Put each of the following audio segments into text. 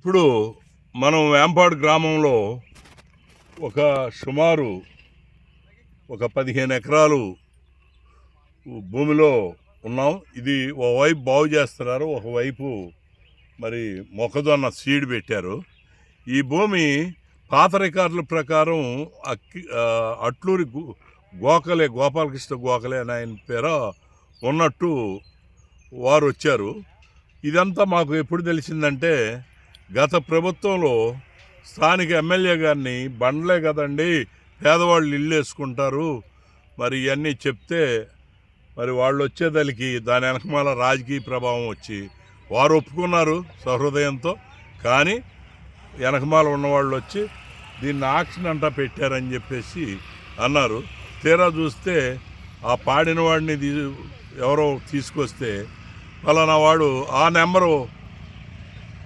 ఇప్పుడు మనం వేంపాడు గ్రామంలో సుమారు 15 ఎకరాలు భూమిలో ఉన్నాం. ఇది ఒకవైపు బాగు చేస్తున్నారు, ఒకవైపు మరి మొక్కజొన్న సీడ్ పెట్టారు. ఈ భూమి పాత రికార్డుల ప్రకారం అట్లూరి గోపాలకృష్ణ గోఖలే అని ఆయన పేరు ఉన్నట్టు వారు వచ్చారు. ఇదంతా మాకు ఎప్పుడు తెలిసిందంటే, గత ప్రభుత్వంలో స్థానిక ఎమ్మెల్యే గారిని బండ్లే కదండి, పేదవాళ్ళు ఇల్లు వేసుకుంటారు మరి ఇవన్నీ చెప్తే, మరి వాళ్ళు వచ్చేదలికి దాని వెనకమాల రాజకీయ ప్రభావం వచ్చి వారు ఒప్పుకున్నారు సహృదయంతో. కానీ వెనకమాల ఉన్నవాళ్ళు వచ్చి దీన్ని ఆక్షన్ అంటా పెట్టారని చెప్పేసి అన్నారు. తీరా చూస్తే ఆ పాడిన వాడిని ఎవరో తీసుకొస్తే ఫలానా వాడు ఆ నెంబరు,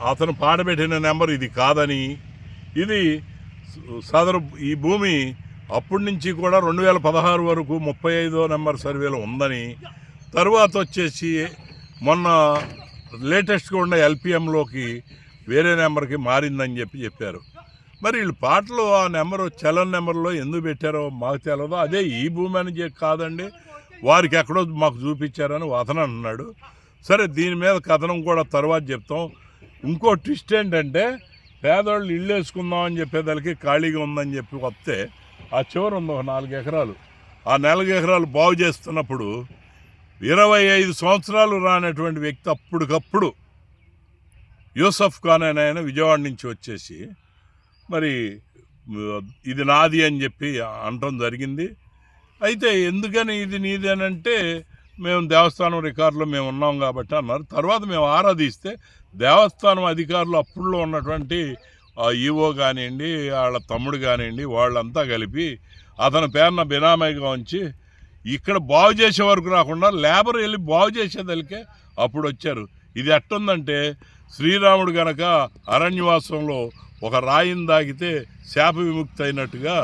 అతను పాడబెట్టిన నెంబర్ ఇది కాదని, ఇది ఈ భూమి అప్పటి నుంచి కూడా 2016 వరకు 35వ నెంబర్ సర్వేలో ఉందని, తరువాత వచ్చేసి మొన్న లేటెస్ట్గా ఉన్న ఎల్పిఎంలోకి వేరే నెంబర్కి మారిందని చెప్పారు. మరి వీళ్ళు పాటలు ఆ నెంబరు చలన్ నెంబర్లో ఎందుకు పెట్టారో మాకు తెలియదు. అదే ఈ భూమి అని కాదండి, వారికి ఎక్కడో మాకు చూపించారని అతను అన్నాడు. సరే, దీని మీద కథనం కూడా తర్వాత చెప్తాం. ఇంకో ట్విస్ట్ ఏంటంటే, పేదవాళ్ళు ఇల్లు వేసుకుందామని చెప్పేదానికి ఖాళీగా ఉందని చెప్పి వస్తే ఆ చివరి ఉంది 4 ఎకరాలు. ఆ 4 ఎకరాలు బాగు చేస్తున్నప్పుడు 25 సంవత్సరాలు రానటువంటి వ్యక్తి అప్పటికప్పుడు యూసఫ్ ఖాన్ అని ఆయన విజయవాడ నుంచి వచ్చేసి మరి ఇది నాది అని చెప్పి అనటం జరిగింది. అయితే ఎందుకని ఇది నీది అని అంటే, మేము దేవస్థానం రికార్డులో మేము ఉన్నాం కాబట్టి అన్నారు. తర్వాత మేము ఆరాధిస్తే దేవస్థానం అధికారులు అప్పుడులో ఉన్నటువంటి ఈవో కానివ్వండి, వాళ్ళ తమ్ముడు కానివ్వండి, వాళ్ళంతా కలిపి అతని పేరున బినామీగా ఉంచి ఇక్కడ బాగు చేసే వరకు రాకుండా లేబర్ వెళ్ళి బాగు చేసేదలికే అప్పుడు వచ్చారు. ఇది ఎట్టుందంటే, శ్రీరాముడు గనక అరణ్యవాసంలో ఒక రాయిని దాగితే శాప విముక్తి అయినట్టుగా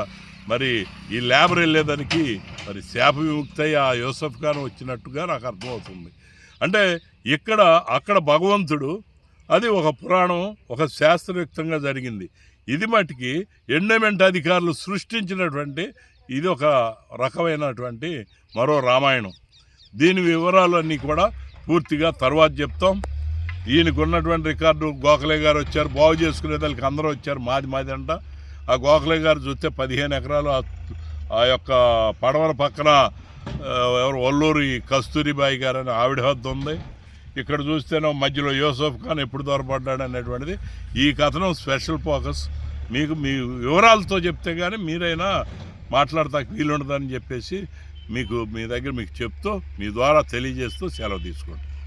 మరి ఈ లేబర్ వెళ్ళేదానికి మరి శాప విముక్తి ఆ యూసఫ్ ఖాన్ వచ్చినట్టుగా నాకు అర్థమవుతుంది. అంటే అక్కడ భగవంతుడు, అది ఒక పురాణం, ఒక శాస్త్రయుక్తంగా జరిగింది. ఇది మటుకి ఎండోమెంట్ అధికారులు సృష్టించినటువంటి ఇది ఒక రకమైనటువంటి మరో రామాయణం. దీని వివరాలన్నీ కూడా పూర్తిగా తర్వాత చెప్తాం. ఈయనకు ఉన్నటువంటి రికార్డు గోఖలే గారు వచ్చారు, బాగు చేసుకునే దానికి అందరూ వచ్చారు. మాది అంట. ఆ గోఖలే గారు చూస్తే 15 ఎకరాలు ఆ యొక్క పడవల పక్కన ఎవరు వల్లూరి కస్తూరిబాయి గారు అని ఆవిడ హద్దు ఉంది. ఇక్కడ చూస్తేనే మధ్యలో యూసఫ్ ఖాన్ ఎప్పుడు దొరపడ్డాడు అనేటువంటిది ఈ కథనం స్పెషల్ ఫోకస్. మీకు మీ వివరాలతో చెప్తే కానీ మీరైనా మాట్లాడతానికి వీలుండదని చెప్పేసి మీ దగ్గర మీకు చెప్తూ, మీ ద్వారా తెలియజేస్తూ సెలవు తీసుకోండి.